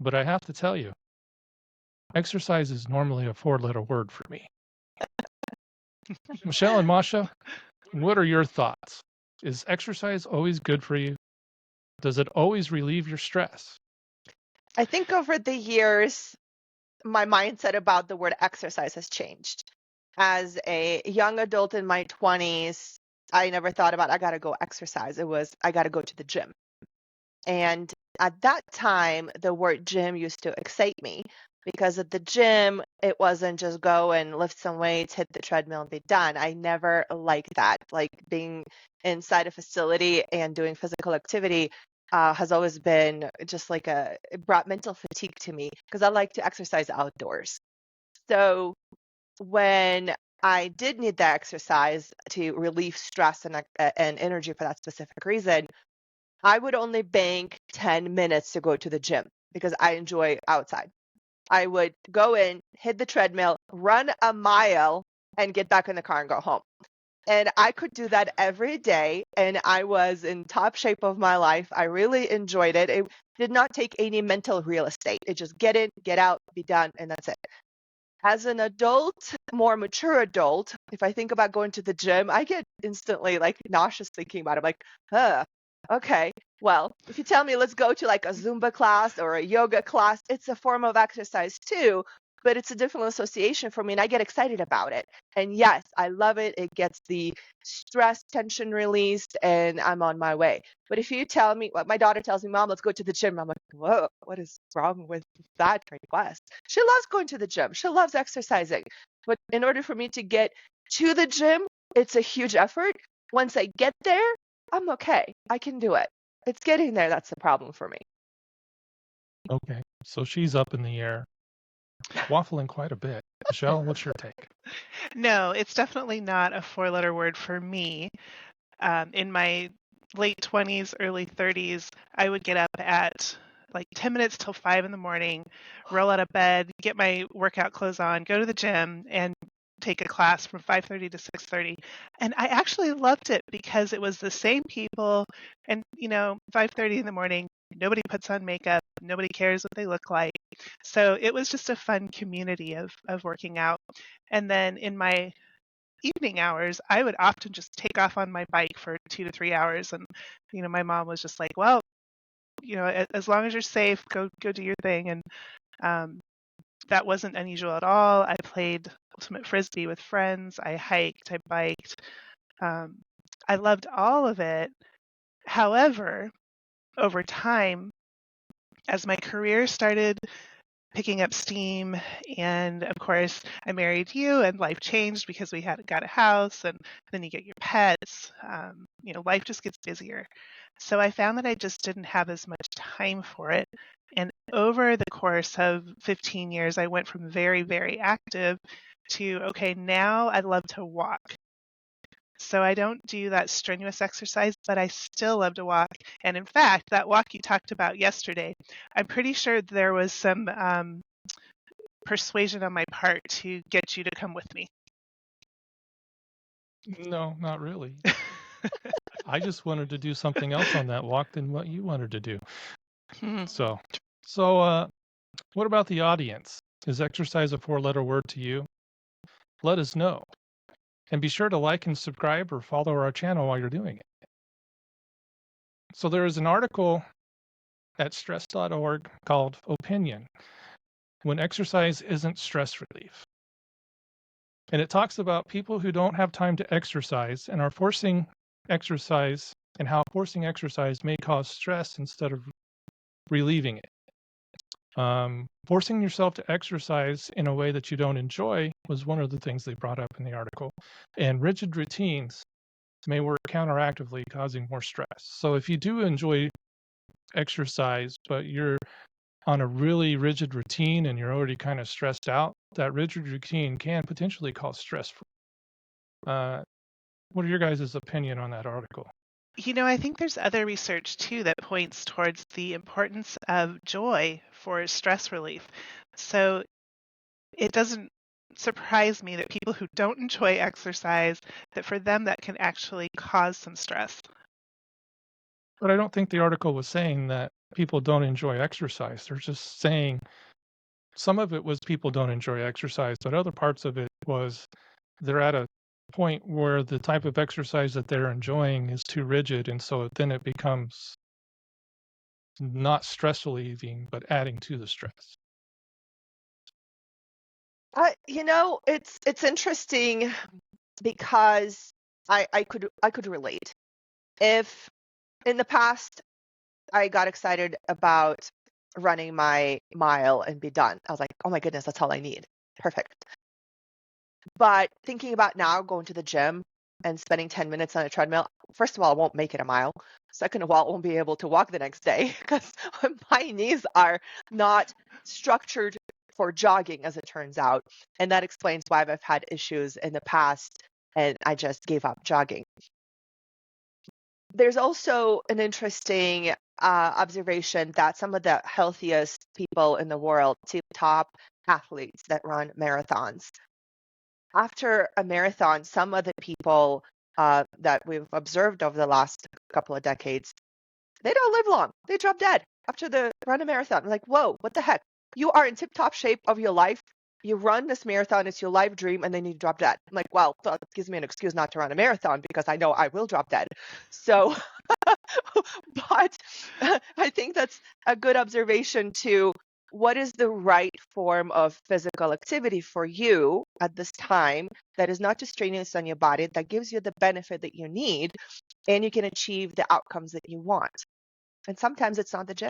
but I have to tell you, exercise is normally a four-letter word for me. Michelle and Masha, what are your thoughts? Is exercise always good for you? Does it always relieve your stress? I think over the years, my mindset about the word exercise has changed. As a young adult in my 20s, I never thought about I got to go exercise. It was I got to go to the gym. And at that time, the word gym used to excite me because at the gym, it wasn't just go and lift some weights, hit the treadmill, and be done. I never liked that. Like being inside a facility and doing physical activity has always been just like it brought mental fatigue to me because I like to exercise outdoors. So when I did need that exercise to relieve stress and energy for that specific reason, I would only bank 10 minutes to go to the gym because I enjoy outside. I would go in, hit the treadmill, run a mile, and get back in the car and go home. And I could do that every day, and I was in top shape of my life. I really enjoyed it. It did not take any mental real estate. It just get in, get out, be done, and that's it. As an adult, more mature adult, if I think about going to the gym, I get instantly like nauseous thinking about it. I'm like, okay. Well, if you tell me let's go to like a Zumba class or a yoga class, it's a form of exercise too, but it's a different association for me and I get excited about it. And yes, I love it. It gets the stress tension released and I'm on my way. But if you tell me, what my daughter tells me, Mom, let's go to the gym. I'm like, whoa, what is wrong with that request? She loves going to the gym. She loves exercising. But in order for me to get to the gym, it's a huge effort. Once I get there, I'm okay. I can do it. It's getting there that's the problem for me. Okay, so she's up in the air, waffling quite a bit. Michelle, what's your take? No, it's definitely not a four-letter word for me. In my late 20s, early 30s, I would get up at like 10 minutes till 5 in the morning, roll out of bed, get my workout clothes on, go to the gym, and take a class from 5:30 to 6:30. And I actually loved it because it was the same people. And, 5:30 in the morning, nobody puts on makeup, nobody cares what they look like. So it was just a fun community of working out. And then in my evening hours, I would often just take off on my bike for 2 to 3 hours. And, my mom was just like, well, as long as you're safe, go do your thing. And that wasn't unusual at all. I played ultimate frisbee with friends. I hiked, I biked. Um, I loved all of it. However, over time, as my career started picking up steam, and of course I married you and life changed because we had got a house and then you get your pets. Life just gets busier. So I found that I just didn't have as much time for it. And over the course of 15 years, I went from very, very active to, okay, now I love to walk. So I don't do that strenuous exercise, but I still love to walk. And in fact, that walk you talked about yesterday, I'm pretty sure there was some persuasion on my part to get you to come with me. No, not really. I just wanted to do something else on that walk than what you wanted to do. So, what about the audience? Is exercise a four-letter word to you? Let us know. And be sure to like and subscribe or follow our channel while you're doing it. So there is an article at stress.org called Opinion, When Exercise Isn't Stress Relief. And it talks about people who don't have time to exercise and are forcing exercise and how forcing exercise may cause stress instead of relieving it. Forcing yourself to exercise in a way that you don't enjoy was one of the things they brought up in the article. And rigid routines may work counteractively, causing more stress. So if you do enjoy exercise, but you're on a really rigid routine and you're already kind of stressed out, that rigid routine can potentially cause stress. What are your guys' opinion on that article? I think there's other research too that points towards the importance of joy for stress relief. So it doesn't surprise me that people who don't enjoy exercise, that for them that can actually cause some stress. But I don't think the article was saying that people don't enjoy exercise. They're just saying some of it was people don't enjoy exercise, but other parts of it was they're at a point where the type of exercise that they're enjoying is too rigid, and so then it becomes not stress relieving, but adding to the stress. It's interesting because I could relate. If in the past I got excited about running my mile and be done, I was like, oh my goodness, that's all I need. Perfect. But thinking about now going to the gym and spending 10 minutes on a treadmill, first of all, I won't make it a mile. Second of all, I won't be able to walk the next day because my knees are not structured for jogging, as it turns out. And that explains why I've had issues in the past and I just gave up jogging. There's also an interesting observation that some of the healthiest people in the world, top athletes that run marathons, after a marathon, some of the people that we've observed over the last couple of decades, they don't live long. They drop dead after the run a marathon. I'm like, whoa, what the heck? You are in tip-top shape of your life. You run this marathon, it's your life dream, and then you drop dead. I'm like, well, that gives me an excuse not to run a marathon because I know I will drop dead. So, but I think that's a good observation too. What is the right form of physical activity for you at this time that is not just strenuous on your body, that gives you the benefit that you need, and you can achieve the outcomes that you want? And sometimes it's not the gym.